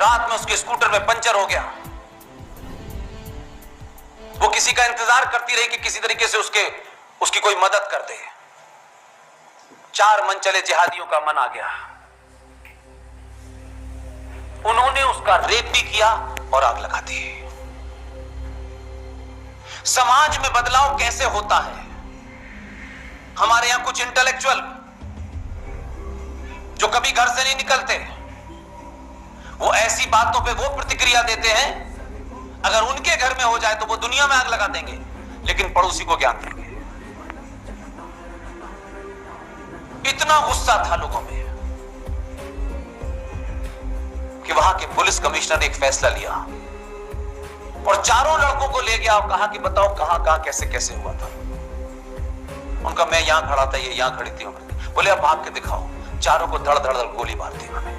रात में उसके स्कूटर में पंचर हो गया। वो किसी का इंतजार करती रही कि किसी तरीके से उसकी कोई मदद कर दे। 4 मनचले जिहादियों का मन आ गया। उन्होंने उसका रेप भी किया और आग लगा दी। समाज में बदलाव कैसे होता है? हमारे यहां कुछ इंटेलेक्चुअल जो कभी घर से नहीं निकलते, वो ऐसी बातों पे वो प्रतिक्रिया देते हैं, अगर उनके घर में हो जाए तो वो दुनिया में आग लगा देंगे, लेकिन पड़ोसी को ज्ञान देंगे। इतना गुस्सा था लोगों में कि वहां के पुलिस कमिश्नर ने एक फैसला लिया और चारों लड़कों को ले गया और कहा कि बताओ कहां कहां कैसे कैसे हुआ था। उनका मैं यहां खड़ा था, ये यहां खड़ी थी। बोले अब भाग के दिखाओ। चारों को धड़ धड़ धड़ गोली मार दी उन्होंने।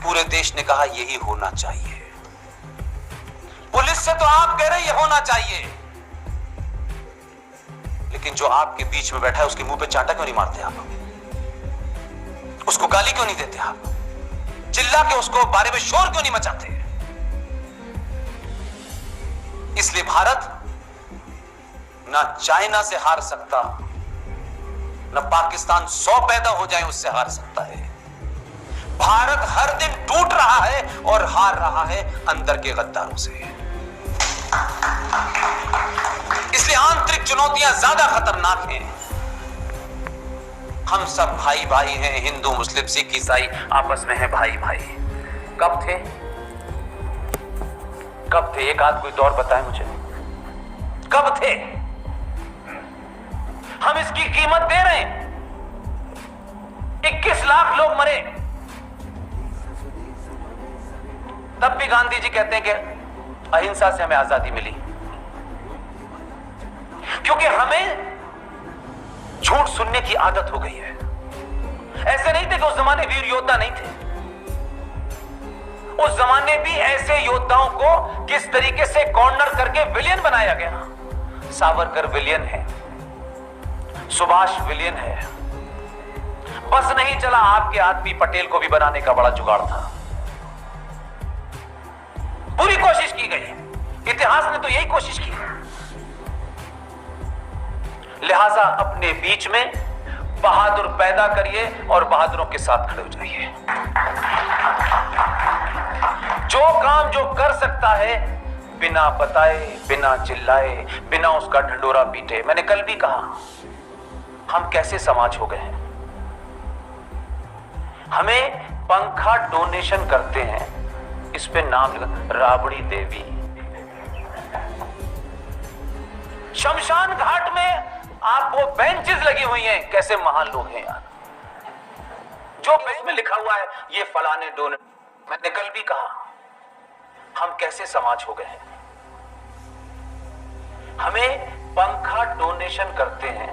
पूरे देश ने कहा यही होना चाहिए। पुलिस से तो आप कह रहे ये होना चाहिए, लेकिन जो आपके बीच में बैठा है उसके मुंह पे चांटा क्यों नहीं मारते आप? उसको गाली क्यों नहीं देते आप? चिल्ला के उसको बारे में शोर क्यों नहीं मचाते? इसलिए भारत ना चाइना से हार सकता, ना पाकिस्तान 100 पैदा हो जाए उससे हार सकता है। भारत हर दिन टूट रहा है और हार रहा है अंदर के गद्दारों से। इसलिए आंतरिक चुनौतियां ज्यादा खतरनाक हैं। हम सब भाई भाई हैं, हिंदू मुस्लिम सिख ईसाई आपस में हैं भाई भाई। कब थे? एक आध कोई दौर बताए मुझे, कब थे? हम इसकी कीमत दे रहे हैं। 21 लाख लोग मरे, तब भी गांधी जी कहते हैं कि अहिंसा से हमें आजादी मिली, क्योंकि हमें झूठ सुनने की आदत हो गई है। ऐसे नहीं थे कि उस जमाने वीर योद्धा नहीं थे। उस जमाने भी ऐसे योद्धाओं को किस तरीके से कॉर्नर करके विलियन बनाया गया। सावरकर विलियन है, सुभाष विलियन है। बस नहीं चला, आपके आदमी पटेल को भी बनाने का बड़ा जुगाड़ था। पूरी कोशिश की गई, इतिहास ने तो यही कोशिश की है। लिहाजा अपने बीच में बहादुर पैदा करिए और बहादुरों के साथ खड़े हो जाइए। जो काम जो कर सकता है बिना बताए, बिना चिल्लाए, बिना उसका ढंडोरा पीटे। मैंने कल भी कहा, हम कैसे समाज हो गए हैं। हमें पंखा डोनेशन करते हैं, इस पे नाम लिखा राबड़ी देवी। शमशान घाट में आप वो बेंचेस लगी हुई हैं, कैसे महान लोग हैं यार। जो बेंच में लिखा हुआ है ये फलाने डोनेट। मैंने कल भी कहा, हम कैसे समाज हो गए हैं। हमें पंखा डोनेशन करते हैं,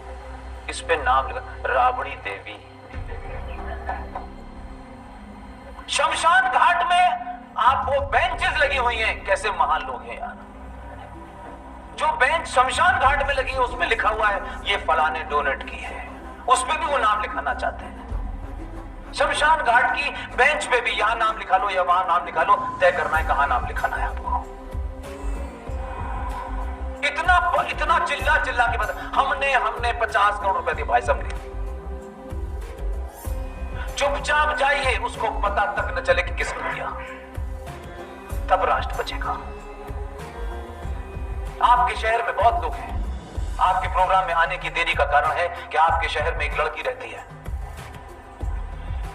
इस पे नाम लिखा राबड़ी देवी। शमशान घाट में आप वो बेंचेस लगी हुई हैं, कैसे महान लोग हैं यार। जो बेंच शमशान घाट में लगी है उसमें लिखा हुआ है ये फलाने डोनेट की है, उस पे भी वो नाम लिखाना चाहते हैं। शमशान घाट की बेंच पे भी यहां नाम लिखा लो या वहां नाम लिखा लो, तय करना है कहां नाम लिखाना है आपको। इतना चिल्ला चिल्ला के बता, हमने 50 करोड़ रुपए दिए भाई साहब ने। चुपचाप जाइए, उसको पता तक न चले कि किसने दिया, तब राष्ट्र बचेगा। आपके शहर में बहुत लोग हैं, आपके प्रोग्राम में आने की देरी का कारण है कि आपके शहर में एक लड़की रहती है,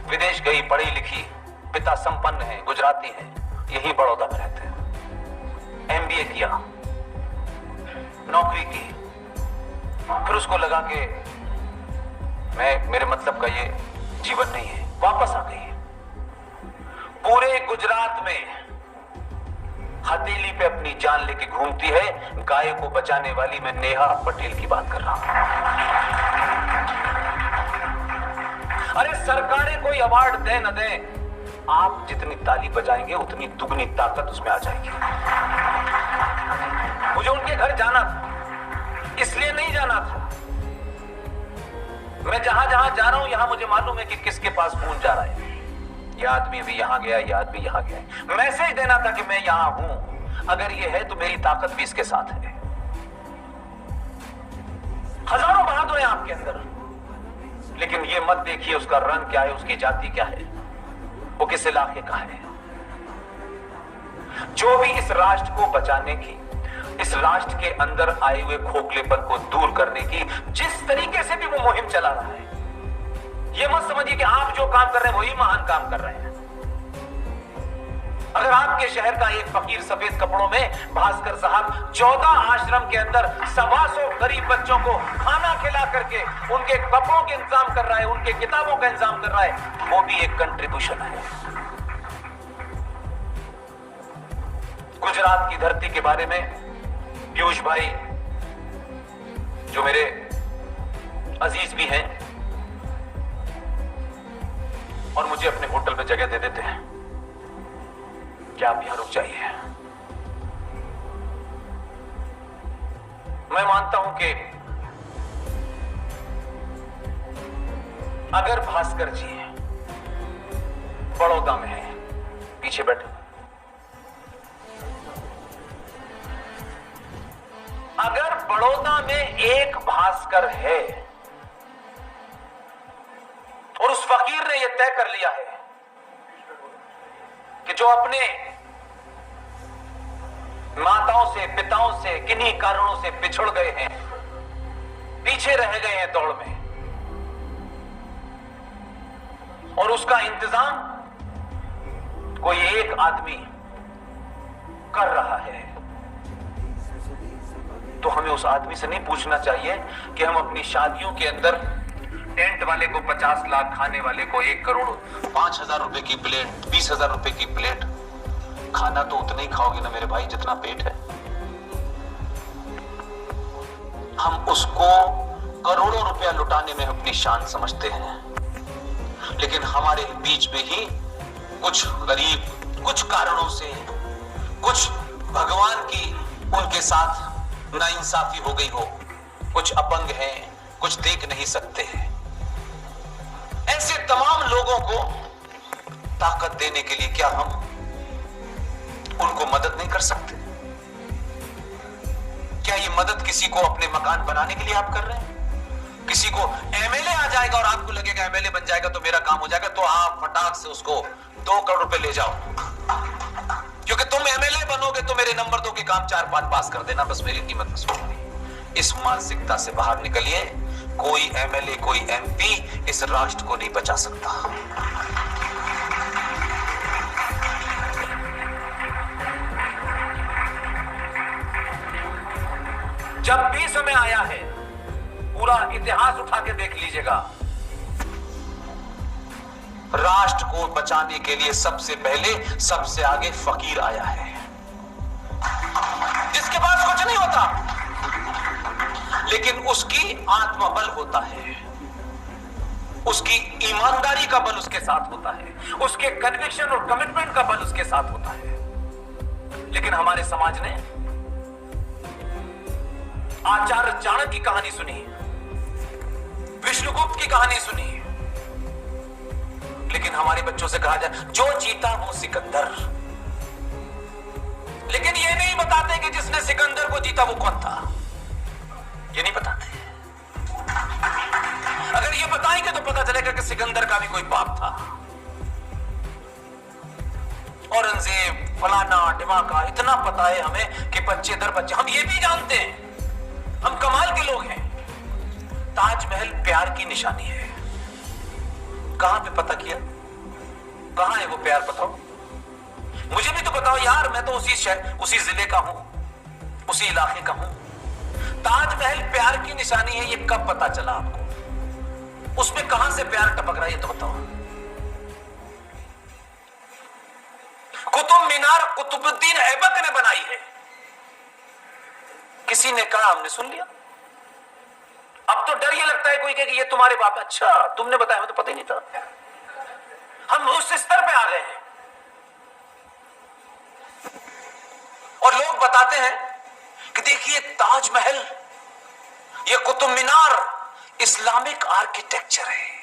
विदेश गई, पढ़ी लिखी, पिता संपन्न है, गुजराती है, यही बड़ौदा में रहते हैं। MBA किया, नौकरी की, फिर उसको लगा कि मेरे मतलब का ये जीवन नहीं है, वापस आ गई। पूरे गुजरात में हथेली पे अपनी जान लेके घूमती है। गाय को बचाने वाली मैं नेहा पटेल की बात कर रहा हूं। अरे सरकारें कोई अवार्ड दे न दे, आप जितनी ताली बजाएंगे उतनी दुगनी ताकत उसमें आ जाएगी। मुझे उनके घर जाना था, इसलिए नहीं जाना था, मैं जहां जहां जा रहा हूं यहां मुझे मालूम है कि किसके पास फोन जा रहा है। यह आदमी भी यहां गया, यह आदमी यहां गया। मैसेज देना था कि मैं यहां हूं। अगर यह है तो मेरी ताकत भी इसके साथ है। हजारों बहादुर हैं आपके अंदर, लेकिन ये मत देखिए उसका रंग क्या है, उसकी जाति क्या है, वो किस इलाके का है। जो भी इस राष्ट्र को बचाने की, इस राष्ट्र के अंदर आए हुए खोखलेपन को दूर करने की जिस तरीके से भी वो मुहिम चला रहा है, ये मत समझिए कि आप जो काम कर रहे हैं वही महान काम कर रहे हैं। अगर आपके शहर का एक फकीर सफेद कपड़ों में भास्कर साहब 14 आश्रम के अंदर 125 गरीब बच्चों को खाना खिला करके उनके कपड़ों के इंतजाम कर रहा है, उनके किताबों का इंतजाम कर रहा है, वो भी एक कंट्रीब्यूशन है। गुजरात की धरती के बारे में पीयूष भाई, जो मेरे अजीज भी हैं और मुझे अपने होटल में जगह दे देते हैं, क्या आप यहां रुक जाइए। मैं मानता हूं कि अगर भास्कर जी बड़ौदा में हैं, पीछे बैठे, अगर बड़ौदा में एक भास्कर है और उस फकीर ने यह तय कर लिया है कि जो अपने माताओं से, पिताओं से किन्हीं कारणों से बिछुड़ गए हैं, पीछे रह गए हैं दौड़ में, और उसका इंतजाम कोई एक आदमी कर रहा है, तो हमें उस आदमी से नहीं पूछना चाहिए कि हम अपनी शादियों के अंदर टेंट वाले को 50 लाख, खाने वाले को 1 करोड़, 5,000 रुपए की प्लेट, 20,000 रुपए की प्लेट, खाना तो उतना ही खाओगे ना मेरे भाई जितना पेट है। हम उसको करोड़ों रुपया लुटाने में अपनी शान समझते हैं, लेकिन हमारे बीच में ही कुछ गरीब, कुछ कारणों से, कुछ भगवान की उनके साथ नाइंसाफी हो गई हो, कुछ अपंग हैं, कुछ देख नहीं सकते हैं, ऐसे तमाम लोगों को ताकत देने के लिए क्या हम उनको मदद नहीं कर सकते? क्या ये मदद किसी को अपने मकान बनाने के लिए आप कर रहे हैं? किसी को एमएलए आ जाएगा और आपको लगेगा एमएलए बन जाएगा तो मेरा काम हो जाएगा, तो आप फटाक से उसको 2 करोड़ रुपए ले जाओ, क्योंकि तुम एमएलए बनोगे तो मेरे नंबर 2 के काम 4-5 पास कर देना, बस मेरी कीमत वसूल। इस मानसिकता से बाहर निकलिए। कोई एमएलए, कोई एमपी इस राष्ट्र को नहीं बचा सकता। जब भी समय आया है, पूरा इतिहास उठा के देख लीजिएगा, राष्ट्र को बचाने के लिए सबसे पहले, सबसे आगे फकीर आया है, जिसके पास कुछ नहीं होता, लेकिन उसकी आत्मबल होता है, उसकी ईमानदारी का बल उसके साथ होता है, उसके कन्विक्शन और कमिटमेंट का बल उसके साथ होता है। लेकिन हमारे समाज ने आचार्य चाणक्य की कहानी सुनी, विष्णुगुप्त की कहानी सुनी, लेकिन हमारे बच्चों से कहा जाए जो जीता वो सिकंदर, लेकिन ये नहीं बताते कि जिसने सिकंदर को जीता वो कौन था, ये नहीं बताते। अगर ये बताएंगे तो पता चलेगा कि सिकंदर का भी कोई बाप था, औरंगजेब, फलाना ढिमाका, इतना पता है हमें कि बच्चे दर बच्चे, हम ये भी जानते हैं, हम कमाल के लोग हैं, ताजमहल प्यार की निशानी है। कहां पे पता किया, कहां है वो प्यार, बताओ मुझे भी तो बताओ यार, मैं तो उसी शहर, उसी जिले का हूं, उसी इलाके का हूं। ताजमहल प्यार की निशानी है, ये कब पता चला आपको? उसमें कहां से प्यार टपक रहा है ये तो बताओ। कुतुब मीनार कुतुबुद्दीन ऐबक ने बनाई है, किसी ने कहा, हमने सुन लिया। अब तो डर ये लगता है कोई कहे कि ये तुम्हारे बाप, अच्छा तुमने बताया, हमें तो पता ही नहीं था। हम उस स्तर पे आ गए हैं और लोग बताते हैं कि देखिए ताजमहल, ये कुतुब मीनार, इस्लामिक आर्किटेक्चर है।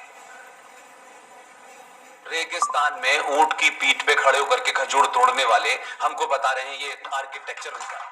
रेगिस्तान में ऊंट की पीठ पे खड़े होकर के खजूर तोड़ने वाले हमको बता रहे हैं ये आर्किटेक्चर उनका।